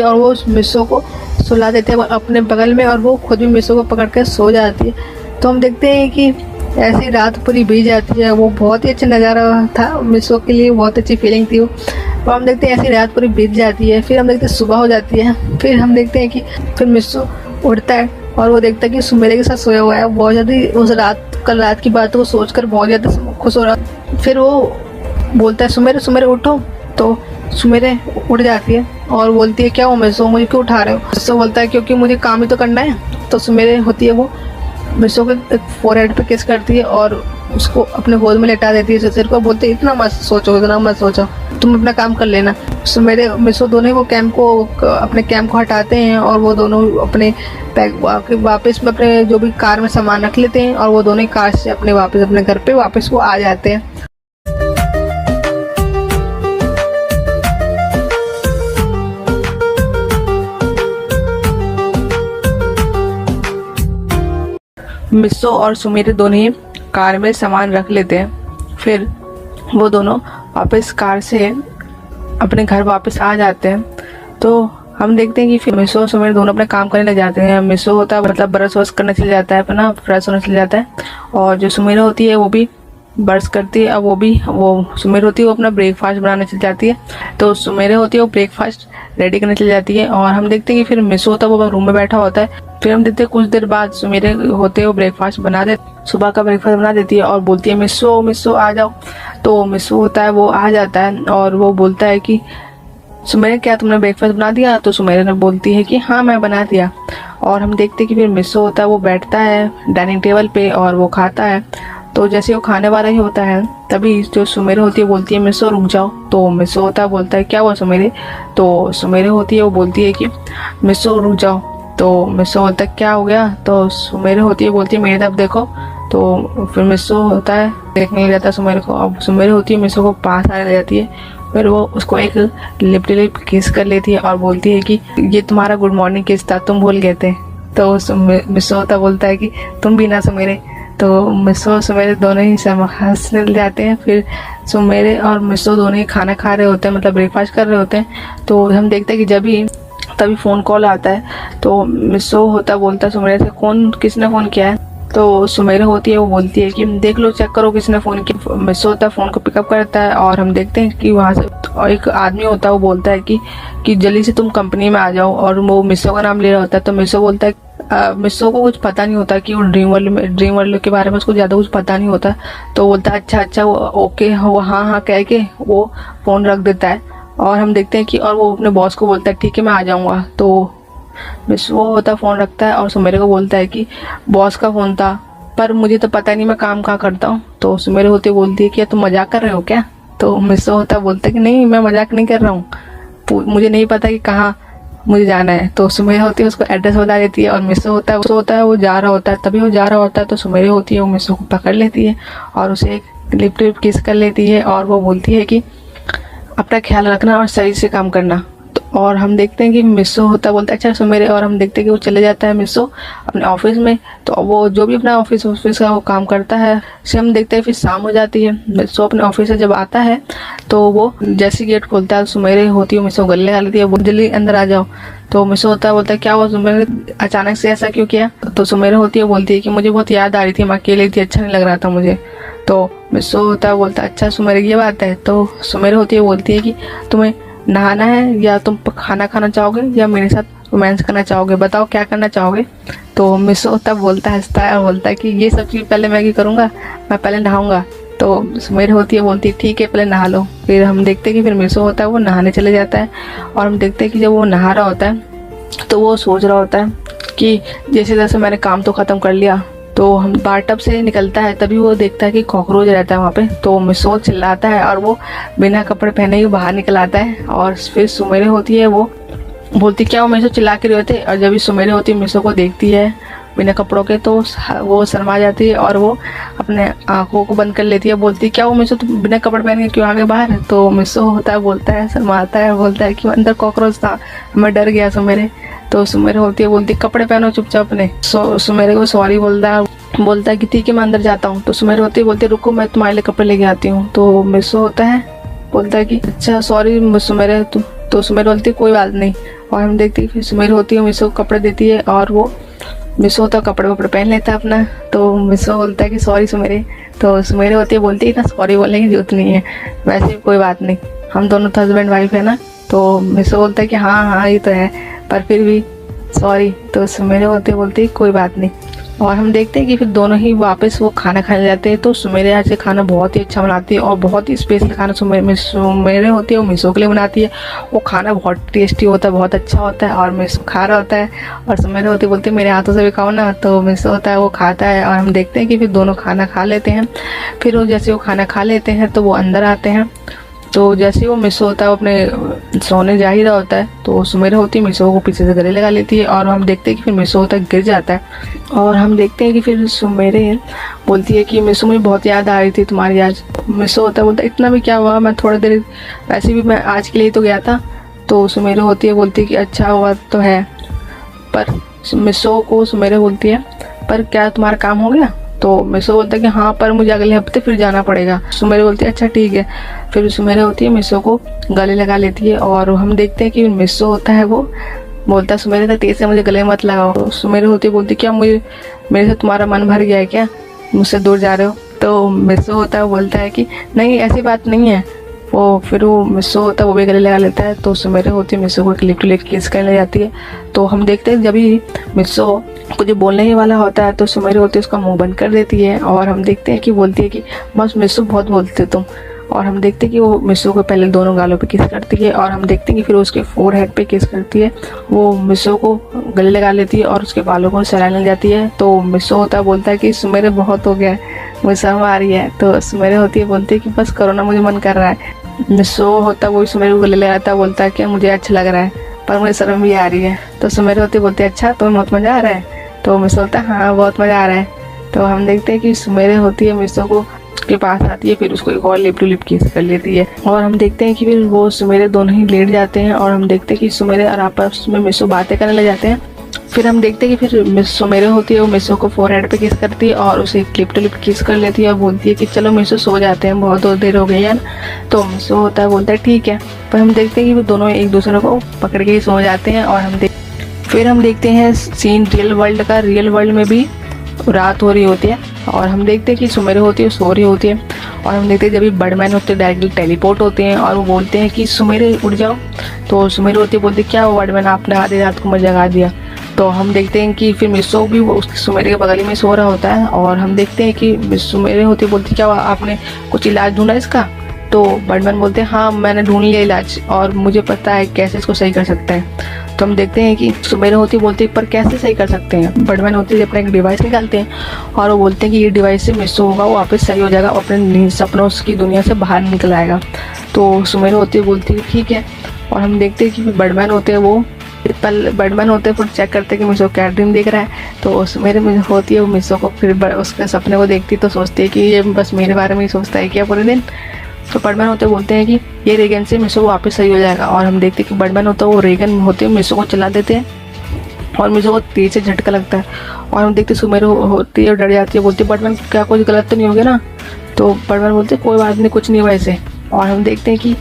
और वो उस मिसो को सुला देते हैं अपने बगल में, और वो खुद भी मिसो को पकड़ कर सो जाती है। तो हम देखते हैं कि ऐसी रात पूरी बीत जाती है। वो बहुत ही अच्छा नज़ारा था मिसो के लिए, बहुत अच्छी फीलिंग थी वो। और हम देखते हैं ऐसी रात पूरी बीत जाती है। फिर हम देखते हैं सुबह हो जाती है। फिर हम देखते हैं कि फिर मिसो उठता है और वो देखता है कि सुमेरे के साथ सोया हुआ है। बहुत ज़्यादा उस कल रात की बात को सोचकर बहुत ज़्यादा खुश हो रहा। फिर वो बोलता है सुमेरे उठो। तो सुमेरे उठ जाती है और बोलती है क्या हो मिसो, मुझे क्यों उठा रहे हो। मिसो बोलता है क्योंकि मुझे काम ही तो करना है। तो सुमेरे होती है वो मिसो के फोरहेड पे किस करती है और उसको अपने गोद में लेटा देती है सिर को। बोलते इतना मत सोचो, तुम अपना काम कर लेना। सुमेरे मिसो दोनों ही वो अपने कैंप को हटाते हैं और वो दोनों अपने वापस में अपने जो भी कार में सामान रख लेते हैं और वो दोनों ही कार से अपने घर पे वापस वो आ जाते हैं। मिसो और सुमेरे दोनों ही कार में सामान रख लेते हैं। फिर वो दोनों वापस कार से अपने घर वापस आ जाते हैं। तो हम देखते हैं कि फिर मिसो और सुमेरे दोनों अपने काम करने लग जाते हैं। मिसो होता है मतलब ब्रश वश करने चले जाता है, अपना फ्रेश होने चले जाता है, और जो सुमेरे होती है वो भी ब्रश करती है। अब वो सुमेरे होती है वो अपना ब्रेकफास्ट बनाने चल जाती है। तो सुमेरे होती है वो ब्रेकफास्ट रेडी करने चली जाती है। और हम देखते हैं कि फिर मिसो होता है वो रूम में बैठा होता है। फिर हम देखते हैं कुछ देर बाद सुमेरे होते हैं वो ब्रेकफास्ट सुबह का ब्रेकफास्ट बना देती है और बोलती है मिसो आ जाओ। तो मिसो होता है वो आ जाता है और वो बोलता है कि सुमेरे क्या तुमने ब्रेकफास्ट बना दिया। तो सुमेरे ने बोलती है कि हाँ मैं बना दिया। और हम देखते हैं कि फिर मिसो होता है वो बैठता है डाइनिंग टेबल पे और वो खाता है। तो जैसे वो खाने वाला ही होता है तभी जो सुमेरे होती है बोलती है मिसो रुक जाओ। तो मिसो होता है बोलता है क्या हुआ सुमेरे। तो सुमेरे होती है वो बोलती है कि मिसो रुक जाओ। तो मिसो होता है क्या हो गया। तो सुमेरे होती है बोलती है मेरी तरफ देखो। तो फिर मिसो होता है देखने लग जाता है सुमेरे को। अब सुमेरे होती है मिसो को पास आने लग जाती है। फिर वो उसको एक लिप टू लिप किस कर लेती है और बोलती है कि ये तुम्हारा गुड मॉर्निंग किस था, तुम भूल गए थे। तो मिसो होता बोलता है कि तुम भी ना सुमेरे। तो मिसो सुमेरे दोनों ही हंसने लग जाते हैं। फिर सुमेरे और मिसो दोनों ही खाना खा रहे होते हैं, मतलब ब्रेकफास्ट कर रहे होते हैं। तो हम देखते हैं कि तभी फ़ोन कॉल आता है। तो मिसो होता बोलता है सुमेरे से किसने फ़ोन किया है। तो सुमेरे होती है वो बोलती है कि देख लो चेक करो किसने फ़ोन किया। मिसो होता है फ़ोन को पिकअप करता है और हम देखते हैं कि वहाँ से एक आदमी होता है वो बोलता है कि जल्दी से तुम कंपनी में आ जाओ। और वो मिसो का नाम ले रहा होता है। तो मिसो बोलता है मिसो को कुछ पता नहीं होता कि वो ड्रीम वर्ल्ड के बारे में उसको ज़्यादा कुछ पता नहीं होता। तो बोलता है अच्छा वो ओके वो हाँ कह के वो फ़ोन रख देता है। और हम देखते हैं कि और वो अपने बॉस को बोलता है ठीक है मैं आ जाऊँगा। तो मिसो होता फ़ोन रखता है और सुमेरे को बोलता है कि बॉस का फ़ोन था पर मुझे तो पता नहीं मैं काम कहाँ करता हूँ। तो सुमेरे होते बोलती है कि तुम मजाक कर रहे हो क्या। तो मिसो होता बोलता है कि नहीं मैं मजाक नहीं कर रहा हूँ, मुझे नहीं पता कि कहाँ मुझे जाना है। तो सुमेरे होती है उसको एड्रेस बता देती है और मिसो होता है वो जा रहा होता है। तभी वो जा रहा होता है तो सुमेरे होती है वो मिसो को पकड़ लेती है और उसे एक लिप टू लिप किस कर लेती है और वो बोलती है कि अपना ख्याल रखना और सही से काम करना। तो और हम देखते हैं कि मिसो होता बोलता है अच्छा सुमेरे। और हम देखते हैं कि वो चले जाता है मिसो अपने ऑफिस में। तो वो जो भी अपना ऑफिस का वो काम करता है से हम देखते हैं फिर शाम हो जाती है। मिसो अपने ऑफिस से जब आता है तो वो जैसे गेट खोलता है सुमेरे होती है मिसो गले डाल देती है वो जल्दी अंदर आ जाओ। तो मिसो होता है बोलता है क्या हुआ सुमेरे अचानक से ऐसा क्यों किया। तो सुमेरे होती है बोलती है कि मुझे बहुत याद आ रही थी, मैं अकेली थी, अच्छा नहीं लग रहा था मुझे। तो मिसो होता है बोलता है अच्छा सुमेरे ये बात है। तो सुमेरे होती है बोलती है कि तुम्हें नहाना है या तुम खाना खाना चाहोगे या मेरे साथ रोमांस करना चाहोगे, बताओ क्या करना चाहोगे। तो मिसो होता बोलता है हंसता है और बोलता है कि ये सब चीज़ पहले मैं क्या करूँगा, मैं पहले नहाऊंगा। तो सुमेरे होती है बोलती है ठीक है पहले नहा लो। फिर हम देखते हैं कि फिर मिसो होता है वो नहाने चले जाता है और हम देखते हैं कि जब वो नहा रहा होता है तो वो सोच रहा होता है कि जैसे जैसे मैंने काम तो ख़त्म कर लिया तो हम बाथटब से निकलता है तभी वो देखता है कि कॉकरोच रहता है वहाँ पे। तो मिसो चिल्लाता है और वो बिना कपड़े पहने ही बाहर निकल आता है। और फिर सुमेरे होती है, वो बोलती क्या वो मिसो चिल्ला के रहे होते। और जब भी सुमेरे होती है मिसो को देखती है बिना कपड़ों के तो वो शर्मा जाती है और वो अपने आंखों को बंद कर लेती है। बोलती क्या वो मिसो तुम बिना कपड़े पहन के क्यों आ गए बाहर। तो मिसो होता है, बोलता है, शर्माता है, बोलता है कि अंदर कॉकरोच था, मैं डर गया सुमेरे। तो सुमेरे होती है, बोलती कपड़े पहनो चुपचाप अपने। सुमेरे को सॉरी बोलता है कि ठीक है मैं अंदर जाता हूँ। तो सुमेरे होती है, बोलती रुको मैं तुम्हारे लिए कपड़े लेके आती हूँ। तो मिसो होता है, बोलता है कि अच्छा सॉरी सुमेरे। तो सुमेरे बोलती है कोई बात नहीं। और हम देखते हैं फिर सुमेरे होती है मिसो को कपड़े देती है और वो मिसो तो कपड़े वपड़े पहन लेता है अपना। तो मिसो बोलता है कि सॉरी सुमेरे। तो सुमेरे होती है, बोलती है इतना सॉरी बोलने की जरूरत नहीं है, वैसे भी कोई बात नहीं, हम दोनों तो हस्बैंड वाइफ है ना। तो मिसो बोलता है कि हाँ ये तो है, पर फिर भी सॉरी। तो सुमेरे होते बोलती है कोई बात नहीं। और हम देखते हैं कि फिर दोनों ही वापस वो खाना खाने जाते हैं। तो सुमेरे आज से खाना बहुत ही अच्छा बनाती है और बहुत ही स्पेशल खाना सुमेरे होती है वो मिसो के लिए बनाती है। वो खाना बहुत टेस्टी होता है, बहुत अच्छा होता है और मिसो खा रहा होता है। और सुमेरे होती बोलती है मेरे हाथों से भी खाओ ना। तो मिसो होता है वो खाता है और हम देखते हैं कि फिर दोनों खाना खा लेते हैं। फिर वो जैसे वो खाना खा लेते हैं तो वो अंदर आते हैं। तो जैसे वो मिसो होता है वो अपने सोने जा ही रहा होता है तो सुमेरे होती है मिसो को पीछे से गले लगा लेती है। और हम देखते हैं कि फिर मिसो होता है गिर जाता है। और हम देखते हैं कि फिर सुमेरे बोलती है कि मिसो मुझे बहुत याद आ रही थी तुम्हारी आज। मिसो होता है, बोलता है इतना भी क्या हुआ, मैं थोड़ा देर वैसे भी मैं आज के लिए तो गया था। तो सुमेरे होती है, बोलती है कि अच्छा हुआ तो है, पर मिसो को सुमेरे बोलती है पर क्या तुम्हारा काम हो गया। तो मिसो बोलता है कि हाँ पर मुझे अगले हफ्ते फिर जाना पड़ेगा। सुमेरे बोलती है अच्छा ठीक है। फिर सुमेरे होती है मिसो को गले लगा लेती है। और हम देखते हैं कि मिसो होता है वो बोलता है सुमेरे तो तेज से मुझे गले मत लगाओ। सुमेरे होती है, बोलती क्या मेरे से तुम्हारा मन भर गया है क्या, मुझसे दूर जा रहे हो। तो मिसो होता है बोलता है कि नहीं ऐसी बात नहीं है। फिर वो मिसो होता है वो भी गले लगा लेता है। तो सुमेरे होती है मिसो को लिप टू लिप किस करने जाती है। तो हम देखते हैं जब भी मिसो कुछ बोलने ही वाला होता है तो सुमेरे होती है उसका मुंह बंद कर देती है। और हम देखते हैं कि बोलती है कि बस मिसो बहुत बोलते हो तुम। और हम देखते हैं कि वो मिसो को पहले दोनों गालों पे किस करती है और हम देखते हैं कि फिर उसके फोरहेड पे किस करती है। वो मिसो को गले लगा लेती है और उसके बालों को सहलाने जाती है। तो मिसो होता है बोलता है कि सुमेरे बहुत हो गया है, मुझे शर्म आ रही है। तो सुमेरे होती है, बोलती है कि बस करो ना, मुझे मन कर रहा है। मिसो होता है वो सुमेरे को गले लगाता है, बोलता है कि मुझे अच्छा लग रहा है पर मुझे शर्म भी आ रही है। तो सुमेरे होती है, बोलती है अच्छा तुम्हें बहुत मज़ा आ रहा है। तो मिसो होता है हाँ बहुत मज़ा आ रहा है। तो हम देखते हैं कि सुमेरे होती है मिसो को के पास आती है, फिर उसको एक और लिप टू लिप किस कर लेती है। और हम देखते हैं कि फिर वो सुमेरे दोनों ही लेट जाते हैं। और हम देखते हैं कि सुमेरे और आपस में मिसो बातें करने लग जाते हैं। फिर हम देखते हैं कि फिर सुमेरे होती है वो मिसो को फोरहेड पे किस करती है और उसे लिप टू लिप किस कर लेती है और बोलती है कि चलो मिसो सो जाते हैं, बहुत देर हो गई है। तो मिसो होता है, बोलता है ठीक है। पर हम देखते हैं कि वो दोनों एक दूसरे को पकड़ के ही सो जाते हैं। और फिर हम देखते हैं सीन रियल वर्ल्ड का। रियल वर्ल्ड में भी रात हो रही होती है और हम देखते हैं कि सुमेरे होती है सो रही होती है। और हम देखते हैं जब भी बर्डमैन होते हैं डायरेक्टली टेलीपोर्ट होते हैं और वो बोलते हैं कि सुमेरे उठ जाओ। तो सुमेरे होती है, बोलती क्या वो बर्डमैन आपने आधी रात को मुझे जगा दिया। तो हम देखते हैं कि फिर मिसो भी उसके सुमेरे के बगल में सो रहा होता है। और हम देखते हैं कि सुमेरे होती है, बोलती क्या आपने कुछ इलाज ढूंढा इसका। तो बर्डमैन बोलते हैं हाँ मैंने ढूंढ लिया इलाज और मुझे पता है कैसे इसको सही कर सकते हैं। तो हम देखते हैं कि सुमेरे होती बोलती पर कैसे सही कर सकते हैं। बर्डमैन होती अपना एक डिवाइस निकालते हैं और वो बोलते हैं कि ये डिवाइस से मिसो होगा वो वापस सही हो जाएगा और अपने सपनों की दुनिया से बाहर निकल आएगा। तो सुमेरे होती बोलती है ठीक है। और हम देखते हैं कि बर्डमैन होते हैं वो बर्डमैन होते हैं फिर चेक करते हैं कि मिसो क्या ड्रीम देख रहा है। तो सुमेरे होती है वो मिसो को फिर उसके सपने को देखती तो सोचती है कि ये बस मेरे बारे में ही सोचता है क्या पूरे दिन। तो बर्डमैन होते बोलते हैं कि ये रेगन से मिसो वापस सही हो जाएगा। और हम देखते हैं कि बर्डमैन होता है वो रेगन होते मिसो को चला देते हैं और मिसो को तेज से झटका लगता है। और हम देखते सुमेरे होती है डर जाती है, बोलती है बर्डमैन क्या कुछ गलत तो नहीं हो गया ना। तो बर्डमैन बोलते कोई बात नहीं, कुछ नहीं हुआ ऐसे। और हम देखते हैं कि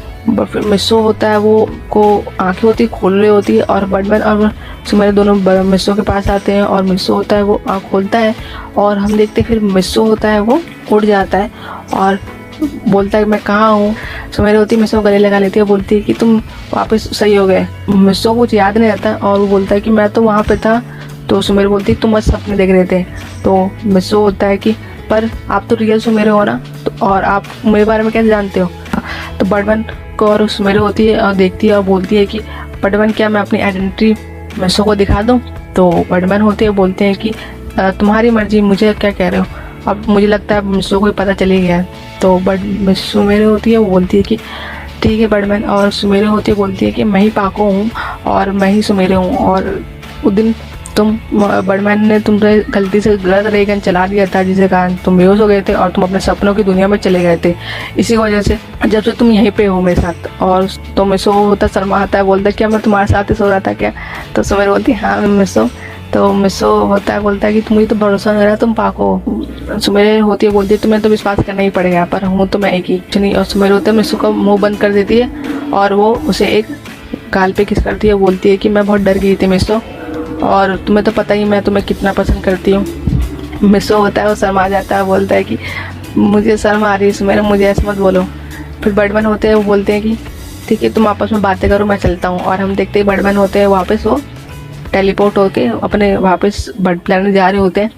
मिसो होता है वो को आंखें होती खोल रही होती है और बर्डमैन और सुमेरे दोनों मिसो के पास आते हैं और मिसो होता है वो आँख खोलता है। और हम देखते हैं फिर मिसो होता है वो उड़ जाता है और बोलता है मैं कहाँ हूँ। सुमेरे होती है मिसो गले लगा लेती है, बोलती है कि तुम वापस सही हो गए। मिसो को कुछ याद नहीं रहता और वो बोलता है कि मैं तो वहाँ पे था। तो सुमेरे बोलती है तुम बस सपने देख रहे थे। तो मिसो होता है कि पर आप तो रियल सुमेरे हो ना, तो और आप मेरे बारे में कैसे जानते हो। तो बर्डमैन को और सुमेरे होती है और देखती है और बोलती है कि बर्डमैन क्या मैं अपनी आइडेंटिटी मिसो को दिखा दूँ। तो बर्डमैन होते हैं बोलते हैं कि तुम्हारी मर्जी, मुझे क्या कह रहे हो। अब मुझे लगता है मिसो को पता चली गया है। तो बट सुमेरे होती है, वो बोलती है कि ठीक है बर्डमैन, और सुमेरे होती है बोलती है कि मैं ही पाको हूँ और मैं ही सुमेरे हूँ, और उस दिन तुम बर्डमैन ने तुमसे गलती से गलत रे गन चला दिया था, जिसके कारण तुम बेहोश हो गए थे और तुम अपने सपनों की दुनिया में चले गए थे। इसी वजह से जब से तुम यहीं पे हो मेरे साथ। और तो मिसो होता शर्माता है, बोलता है क्या मैं तुम्हारे साथ ही सो रहा था क्या। तो सुमेरे बोलती है हाँ मिसो। तो मिसो होता है बोलता है कि तुम्हें तो भरोसा नहीं रहा, तुम पाको हो। सुमेरे होती है बोलती है तुम्हें तो विश्वास करना ही पड़ेगा, पर हूँ तो मैं एक ही नहीं। और सुमेरे होता है मिसो का मुँह बंद कर देती है और वो उसे एक गाल पे किस करती है, बोलती है कि मैं बहुत डर गई थी मिसो, और तुम्हें तो पता ही मैं तुम्हें कितना पसंद करती हूँ। मिसो होता है वो शर्मा जाता है, बोलता है कि मुझे शर्म आ रही है सुमेरे, मुझे ऐसे मत बोलो। फिर बर्डमैन होते हैं वो बोलते हैं कि ठीक है तुम आपस में बातें करो, मैं चलता हूँ। और हम देखते हैं बर्डमैन होते हैं वापस वो टेलीपोर्ट होके अपने वापस बर्ड प्लैनेट जा रहे होते हैं।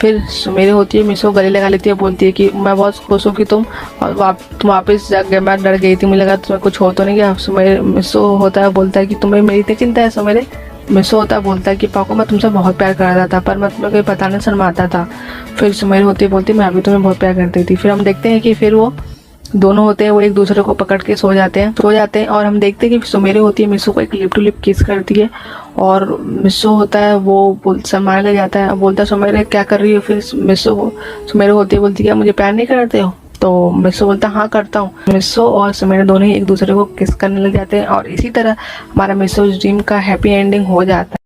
फिर सुमेरे होती है मिसो गले लगा लेती है, बोलती है कि मैं बहुत खुश हूँ कि तुम वापस जा गए, मैं डर गई थी, मुझे लगा तुम्हें कुछ हो तो नहीं गया। सुमेरे मिसो होता है बोलता है कि तुम्हें मेरी इतनी चिंता है सुमेरे। मिसो होता है बोलता है कि पाको मैं तुमसे बहुत प्यार कर रहा था, पर मैं तुम्हें कोई बताना शर्माता था। फिर सुमेरे होती है बोलती मैं अभी तुम्हें बहुत प्यार करती थी। फिर हम देखते हैं कि फिर वो दोनों होते हैं वो एक दूसरे को पकड़ के सो जाते हैं और हम देखते हैं कि सुमेरे होती है मिसो को एक लिप टू लिप किस करती है, और मिसो होता है वो शर्माने लग जाता है, बोलता है सुमेरे क्या कर रही हो। फिर सुमेरे होती है बोलती है मुझे प्यार नहीं करते हो। तो मिसो बोलता हाँ करता हूँ। मिसो और सुमेरे दोनों ही एक दूसरे को किस करने लग जाते हैं, और इसी तरह हमारा मिसो ड्रीम का हैप्पी एंडिंग हो जाता है।